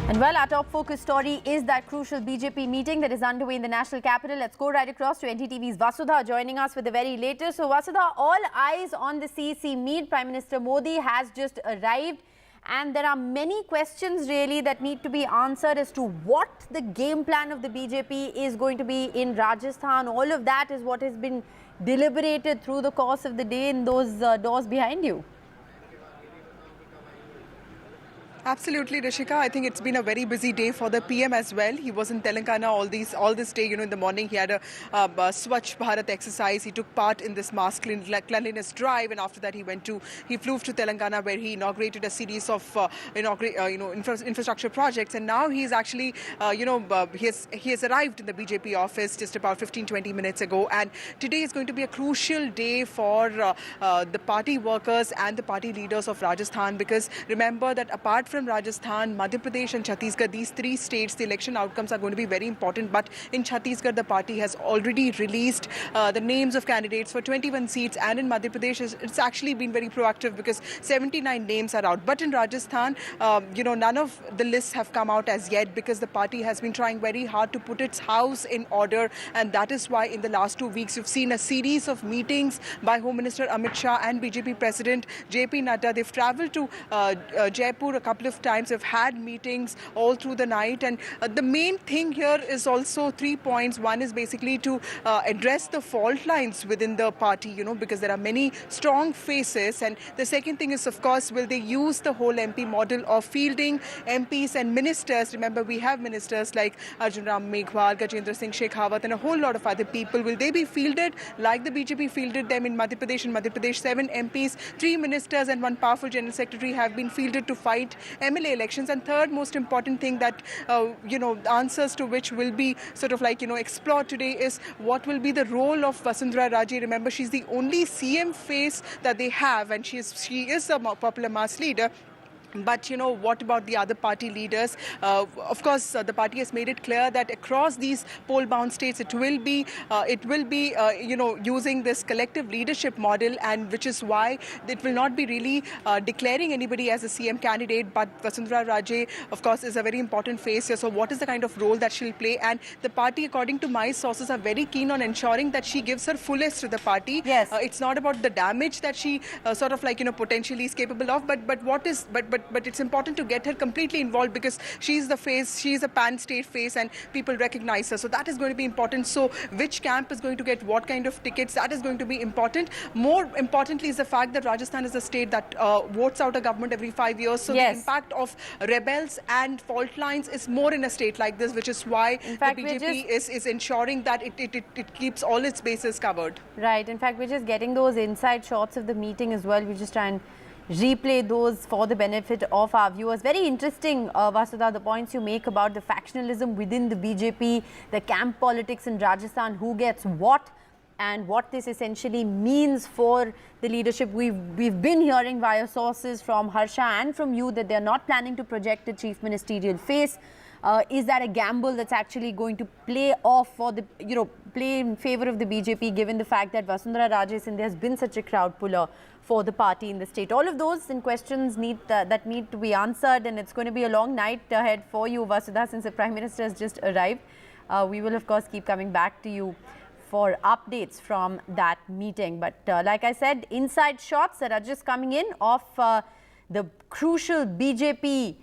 And well, our top focus story is that crucial BJP meeting that is underway in the national capital. Let's go right across to NDTV's Vasudha joining us with the very latest. So Vasudha, all eyes on the CEC meet. Prime Minister Modi has just arrived and there are many questions really that need to be answered as to what the game plan of the BJP is going to be in Rajasthan. All of that is what has been deliberated through the course of the day in those doors behind you. Absolutely, Rishika. I think it's been a very busy day for the PM as well. He was in Telangana all this day. In the morning he had a Swachh Bharat exercise. He took part in this mass cleanliness drive, and after that he flew to Telangana where he inaugurated a series of infrastructure projects. And now he's actually he has arrived in the BJP office just about 15-20 minutes ago. And today is going to be a crucial day for the party workers and the party leaders of Rajasthan, because remember that apart from Rajasthan, Madhya Pradesh and Chhattisgarh, these three states, the election outcomes are going to be very important. But in Chhattisgarh, the party has already released the names of candidates for 21 seats. And in Madhya Pradesh, it's actually been very proactive because 79 names are out. But in Rajasthan, none of the lists have come out as yet, because the party has been trying very hard to put its house in order. And that is why in the last 2 weeks, you've seen a series of meetings by Home Minister Amit Shah and BJP President JP Nadda. They've traveled to Jaipur a couple of times. Have had meetings all through the night, and the main thing here is also 3 points. One is basically to address the fault lines within the party, because there are many strong faces. And the second thing is, of course, will they use the whole MP model of fielding MPs and ministers? Remember, we have ministers like Arjun Ram Meghwal, Gajendra Singh Shekhawat and a whole lot of other people. Will they be fielded like the BJP fielded them in Madhya Pradesh? In Madhya Pradesh, 7 MPs, 3 ministers and 1 powerful general secretary have been fielded to fight MLA elections. And third most important thing that, answers to which will be explored today is what will be the role of Vasundhara Raje. Remember, she's the only CM face that they have, and she is a popular mass leader. But, what about the other party leaders? Of course, the party has made it clear that across these poll-bound states, it will be using this collective leadership model, and which is why it will not be really declaring anybody as a CM candidate. But Vasundhara Raje, of course, is a very important face here. So what is the kind of role that she'll play? And the party, according to my sources, are very keen on ensuring that she gives her fullest to the party. Yes. It's not about the damage that she potentially is capable of, but it's important to get her completely involved, because she's the face, she's a pan-state face, and people recognize her. So that is going to be important. So which camp is going to get what kind of tickets, that is going to be important. More importantly is the fact that Rajasthan is a state that votes out a government every 5 years. So yes, the impact of rebels and fault lines is more in a state like this, which is why the BJP is ensuring that it keeps all its bases covered. Right. In fact, we're just getting those inside shots of the meeting as well. We just try and replay those for the benefit of our viewers. Very interesting, Vasudha, the points you make about the factionalism within the BJP, the camp politics in Rajasthan, who gets what, and what this essentially means for the leadership. We've been hearing via sources from Harsha and from you that they're not planning to project a chief ministerial face. Is that a gamble that's actually going to play off for the, play in favor of the BJP, given the fact that Vasundhara Raje Sindhya has been such a crowd puller for the party in the state? All of those and questions that need to be answered, and it's going to be a long night ahead for you, Vasudha, since the Prime Minister has just arrived. We will, of course, keep coming back to you for updates from that meeting. But like I said, inside shots that are just coming in of the crucial BJP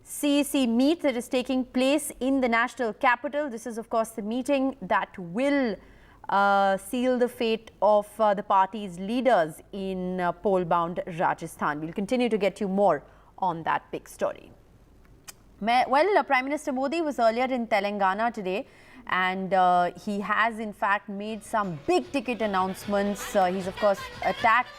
CEC meet that is taking place in the national capital. This is, of course, the meeting that will seal the fate of the party's leaders in poll-bound Rajasthan. We'll continue to get you more on that big story. Well, Prime Minister Modi was earlier in Telangana today, and he has in fact made some big ticket announcements. He's of course attacked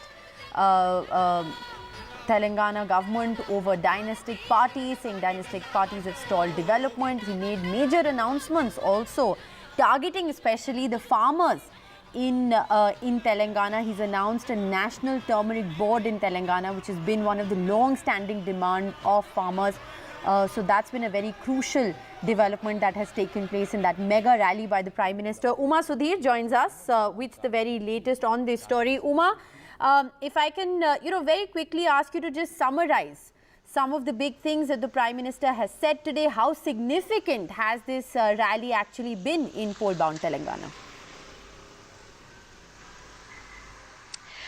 Telangana government over dynastic parties, saying dynastic parties have stalled development. He made major announcements also targeting especially the farmers in Telangana. He's announced a national turmeric board in Telangana, which has been one of the long-standing demand of farmers. So that's been a very crucial development that has taken place in that mega rally by the Prime Minister. Uma Sudhir joins us with the very latest on this story. Uma, if I can, very quickly ask you to just summarize some of the big things that the Prime Minister has said today. How significant has this rally actually been in poll-bound Telangana?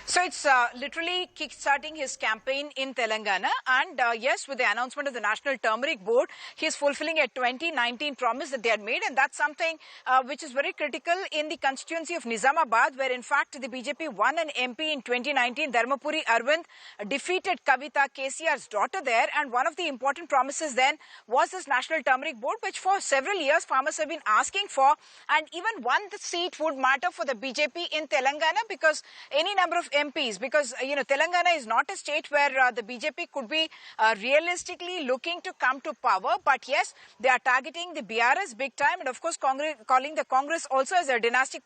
So it's literally kick-starting his campaign in Telangana, and yes, with the announcement of the National Turmeric Board, he is fulfilling a 2019 promise that they had made, and that's something which is very critical in the constituency of Nizamabad, where in fact the BJP won an MP in 2019. Dharmapuri Arvind defeated Kavita, KCR's daughter there, and one of the important promises then was this National Turmeric Board, which for several years farmers have been asking for, and even one seat would matter for the BJP in Telangana, because any number of MPs, because Telangana is not a state where the BJP could be realistically looking to come to power, but yes, they are targeting the BRS big time, and of course calling the Congress also as a dynasty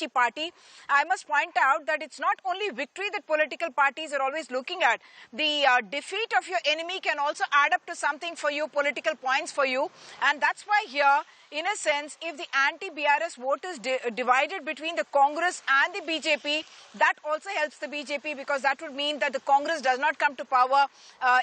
party. I must point out that it's not only victory that political parties are always looking at. The defeat of your enemy can also add up to something for you, political points for you, and that's why here, in a sense, if the anti-BRS vote is divided between the Congress and the BJP, that also helps the BJP, because that would mean that the Congress does not come to power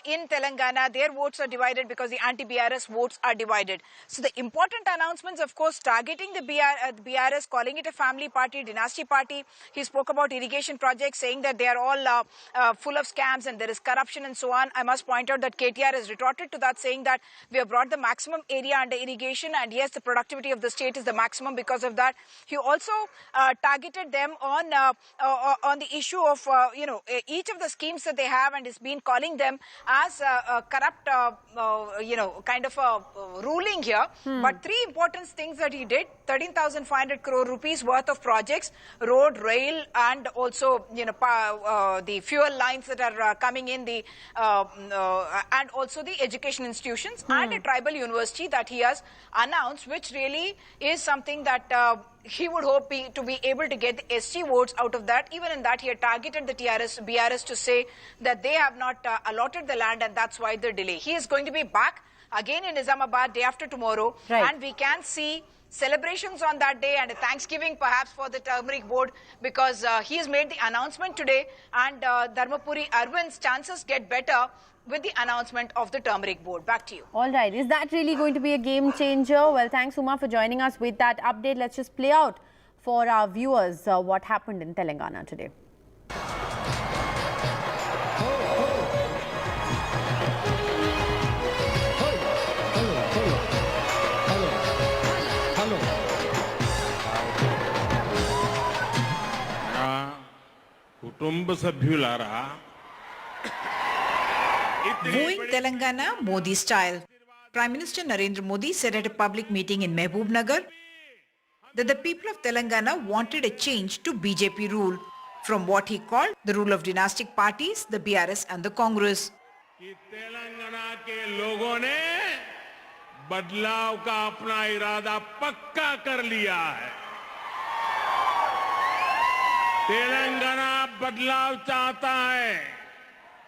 in Telangana. Their votes are divided because the anti-BRS votes are divided. So the important announcements, of course, targeting the BRS, calling it a family party, dynasty party. He spoke about irrigation projects, saying that they are all full of scams and there is corruption and so on. I must point out that KTR has retorted to that, saying that we have brought the maximum area under irrigation, and yes, the productivity of the state is the maximum because of that. He also targeted them on the issue of each of the schemes that they have, and has been calling them as corrupt kind of a ruling here. But three important things that he did: 13,500 crore rupees worth of projects, road, rail, and also the fuel lines that are coming in, the and also the education institutions, and a tribal university that he has announced, which really is something that he would hope to be able to get the SC votes out of that. Even in that, he had targeted the BRS to say that they have not allotted the land, and that's why the delay. He is going to be back again in Nizamabad day after tomorrow, and we can see celebrations on that day and a Thanksgiving perhaps for the Turmeric Board, because he has made the announcement today, and Dharmapuri Arvind's chances get better with the announcement of the Turmeric Board. Back to you. All right. Is that really going to be a game changer? Well, thanks, Uma, for joining us with that update. Let's just play out for our viewers what happened in Telangana today. कुटुंब सभ्युलारा Wooing Telangana Modi style. Prime Minister Narendra Modi said at a public meeting in Mehboob Nagar that the people of Telangana wanted a change to BJP rule from what he called the rule of dynastic parties, the BRS and the Congress. कि तेलंगाना के लोगों ने बदलाव का अपना इरादा पक्का कर लिया है. तेलंगाना बदलाव चाहता है,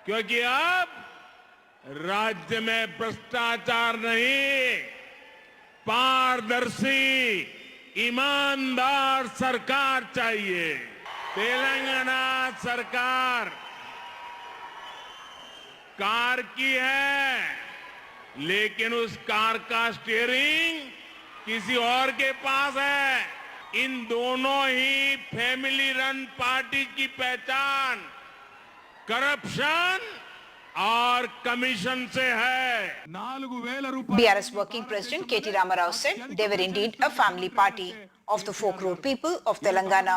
क्योंकि अब राज्य में भ्रष्टाचार नहीं, पारदर्शी ईमानदार सरकार चाहिए. तेलंगाना सरकार कार की है, लेकिन उस कार का स्टीयरिंग किसी और के पास है. इन दोनों ही फैमिली रन पार्टी की पहचान करप्शन और कमीशन से है. BRS Working President K.T. Ramarao said they were indeed a family party of the 4 crore people of Telangana.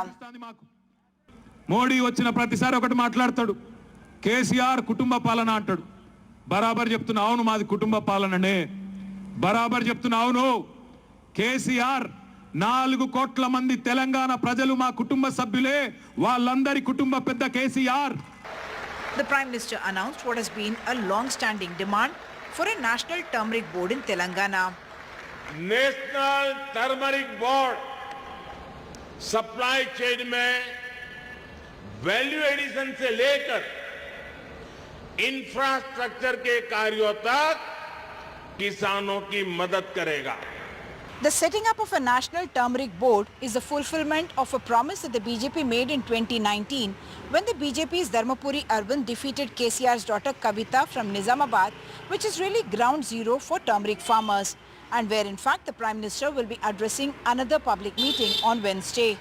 Modi వచ్చిన ప్రతిసారి ఒకటి మాట్లాడతాడు, కేసీఆర్ కుటుంబ పాలన అంటాడు. బరాబర్ చెప్తున్నా, అవును మాది కుటుంబ పాలననే. బరాబర్ చెప్తున్నా, అవును. కేసీఆర్ 4 కోట్ల మంది తెలంగాణ ప్రజలు మా కుటుంబ సభ్యులే, వాళ్ళందరి కుటుంబ పెద్ద KCR. The Prime Minister announced what has been a long-standing demand for a National Turmeric Board in Telangana. National turmeric board supply chain में वैल्यू एडिशन से लेकर इंफ्रास्ट्रक्चर के कार्यों तक किसानों की मदद करेगा. The setting up of a national turmeric board is the fulfillment of a promise that the BJP made in 2019 when the BJP's Dharmapuri Arvind defeated KCR's daughter Kavita from Nizamabad, which is really ground zero for turmeric farmers, and where in fact the Prime Minister will be addressing another public meeting on Wednesday.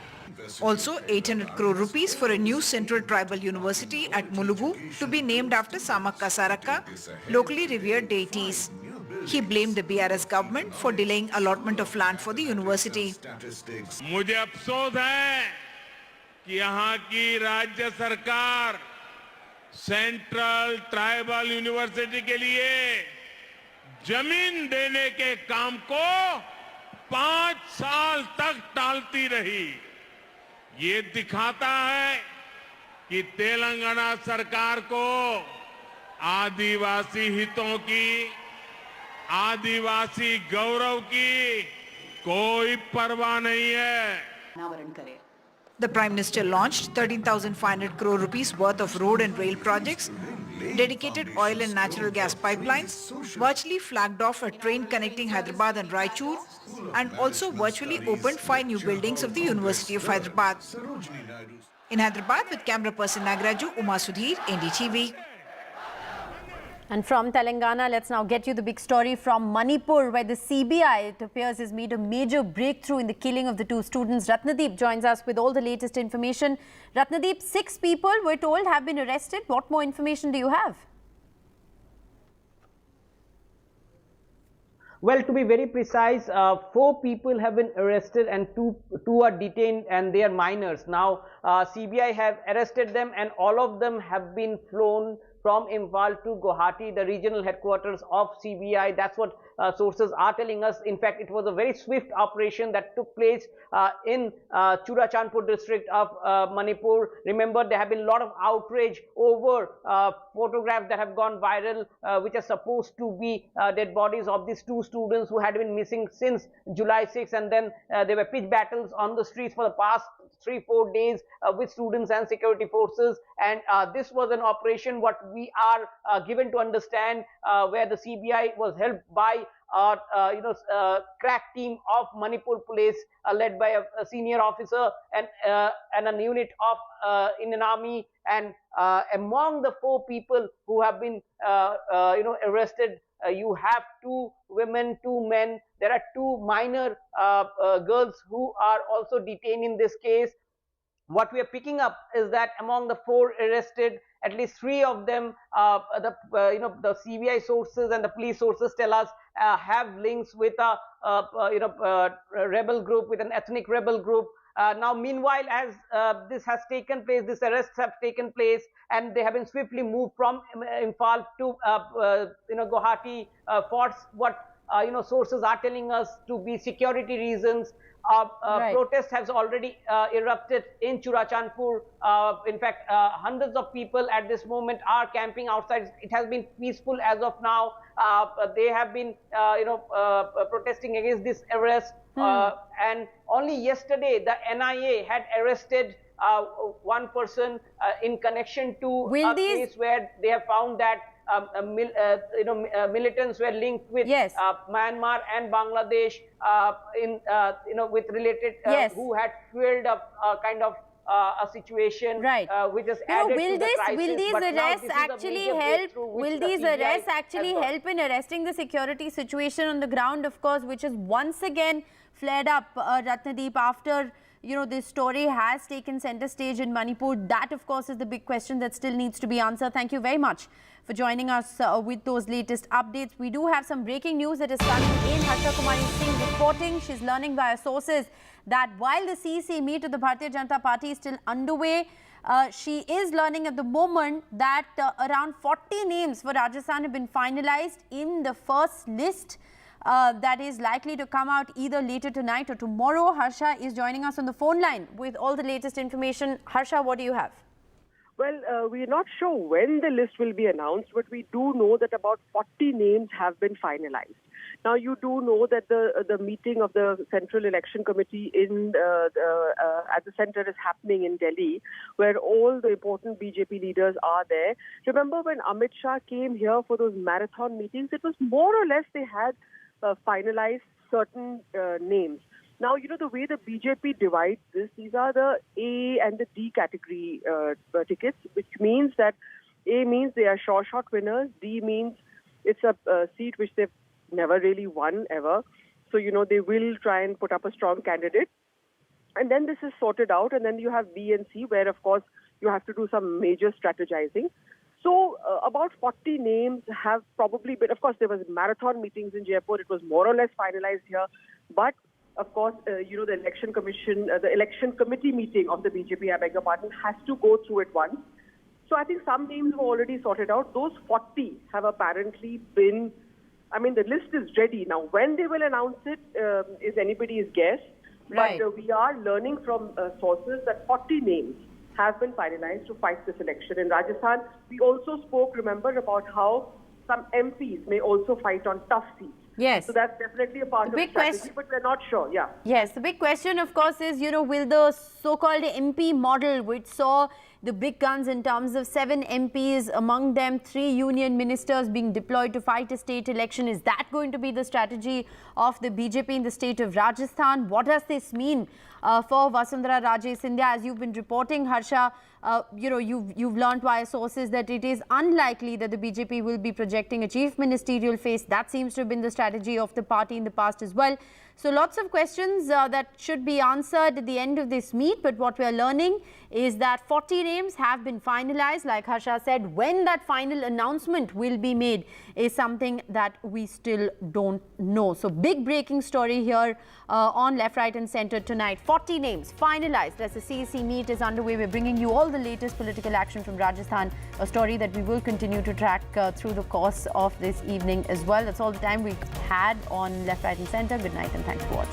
Also 800 crore rupees for a new Central Tribal University at Mulugu to be named after Samakka Saraka, locally revered deities. He blamed the BRS government for delaying allotment of land for the university. मुझे अफसोस है कि यहाँ की राज्य सरकार central tribal university के लिए जमीन देने के काम को 5 साल तक टालती रही। ये दिखाता है कि तेलंगाना सरकार को आदिवासी हितों की, आदिवासी गौरव की कोई परवाह नहीं है। The Prime Minister launched 13,500 crore rupees worth of road and rail projects, dedicated oil and natural gas pipelines, virtually flagged off a train connecting Hyderabad and Raichur, and also virtually opened 5 new buildings of the University of Hyderabad. In Hyderabad, with camera person Nagraju, Uma Sudhir, NDTV. And from Telangana, let's now get you the big story from Manipur, where the CBI, it appears, has made a major breakthrough in the killing of the 2 students. Ratnadeep joins us with all the latest information. Ratnadeep, 6 people, we're told, have been arrested. What more information do you have? Well, to be very precise, 4 people have been arrested and two are detained, and they are minors. Now, CBI have arrested them, and all of them have been flown from Imphal to Guwahati, the regional headquarters of CBI. That's what sources are telling us. In fact, it was a very swift operation that took place in Churachandpur district of Manipur. Remember, there have been a lot of outrage over photographs that have gone viral, which are supposed to be dead bodies of these 2 students who had been missing since July 6, and then there were pitch battles on the streets for the past 3-4 days with students and security forces. And this was an operation, what we are given to understand, where the CBI was helped by crack team of Manipur police, led by a senior officer and a unit of Indian Army. And among the 4 people who have been arrested, you have 2 women, 2 men. There are 2 minor girls who are also detained in this case. What we are picking up is that among the 4 arrested, at least 3 of them, the CBI sources and the police sources tell us have links with a rebel group, with an ethnic rebel group. Now, meanwhile, as this has taken place, these arrests have taken place, and they have been swiftly moved from Imphal to Guwahati for what sources are telling us to be security reasons. Right. Protest has already erupted in Churachandpur. In fact, hundreds of people at this moment are camping outside. It has been peaceful as of now. They have been, protesting against this arrest. And only yesterday, the NIA had arrested one person in connection to a case where they have found that militants were linked with Myanmar and Bangladesh with related who had fueled up kind of a situation which is added to the crisis. Will these arrests actually help? Will these arrests actually help in arresting the security situation on the ground, of course, which is once again flared up, Ratnadeep, after this story has taken center stage in Manipur? That, of course, is the big question that still needs to be answered. Thank you very much for joining us with those latest updates. We do have some breaking news that is coming in. Harsha Kumari Singh reporting. She's learning via sources that while the CEC meet of the Bharatiya Janata Party is still underway, she is learning at the moment that around 40 names for Rajasthan have been finalized in the first list. That is likely to come out either later tonight or tomorrow. Harsha is joining us on the phone line with all the latest information. Harsha, what do you have? Well, we're not sure when the list will be announced, but we do know that about 40 names have been finalized. Now, you do know that the meeting of the Central Election Committee at the center is happening in Delhi, where all the important BJP leaders are there. Remember when Amit Shah came here for those marathon meetings, it was more or less they had finalized certain names. Now, the way the BJP divides this, these are the A and the D category tickets, which means that A means they are sure shot winners, D means it's a seat which they've never really won ever. So, they will try and put up a strong candidate. And then this is sorted out, and then you have B and C, where, of course, you have to do some major strategizing. So about 40 names have probably been, of course, there was marathon meetings in Jaipur. It was more or less finalized here. But, of course, the election commission, the election committee meeting of the BJP, I beg your pardon, has to go through it once. So I think some names were already sorted out. Those 40 have apparently been, the list is ready. Now, when they will announce it is anybody's guess. Right. But we are learning from sources that 40 names have been finalized to fight this election. In Rajasthan, we also spoke, remember, about how some MPs may also fight on tough seats. Yes. So that's definitely a part of the strategy, but we're not sure, yeah. Yes, the big question, of course, is, will the so-called MP model, which saw the big guns in terms of 7 MPs, among them 3 union ministers being deployed to fight a state election, is that going to be the strategy of the BJP in the state of Rajasthan? What does this mean for Vasundhara Raje Scindia? As you've been reporting, Harsha, you've learned via sources that it is unlikely that the BJP will be projecting a chief ministerial face. That seems to have been the strategy of the party in the past as well. So lots of questions that should be answered at the end of this meet. But what we are learning is that 40 names have been finalized. Like Harsha said, when that final announcement will be made is something that we still don't know. So big breaking story here on Left, Right and Centre tonight. 40 names finalized as the CEC meet is underway. We're bringing you all the latest political action from Rajasthan, a story that we will continue to track through the course of this evening as well. That's all the time we had on Left, Right and Centre. Good night and thanks for watching.